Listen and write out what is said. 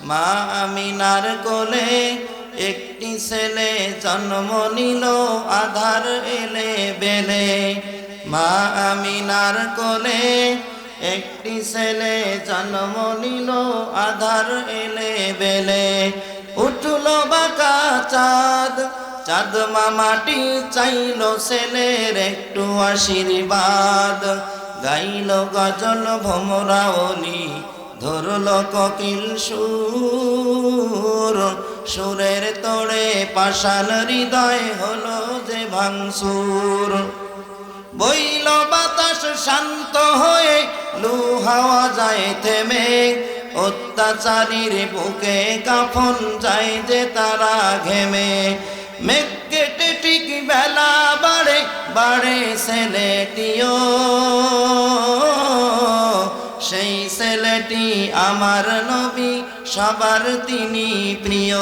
মা আমিনার কোলে একটি ছেলে জন্ম নিল আধার এলে বেলে। মা আমিনার কোলে একটি ছেলে জন্ম নিল আধার এলে বেলে। উঠল বাঁকা চাঁদ, চাঁদ মামাটি চাইল ছেলের একটু আশীর্বাদ। গাইল গজল ভোমরা ওলি, ধরল কোকিল সুর। সুরের তোড়ে পাষাণ হৃদয় হলো যে ভাঙচুর। বইল বাতাস শান্ত হয়ে, লু হাওয়া যায় থেমে। অত্যাচারীর বুকে কাফন যায় যে তারা ঘেমে। মেঘ কেটে ঠিক বেলা বাড়ে, বাড়ে ছেলেটিও। সেই ছেলেটি আমার নবী, সবার তিনি প্রিয়।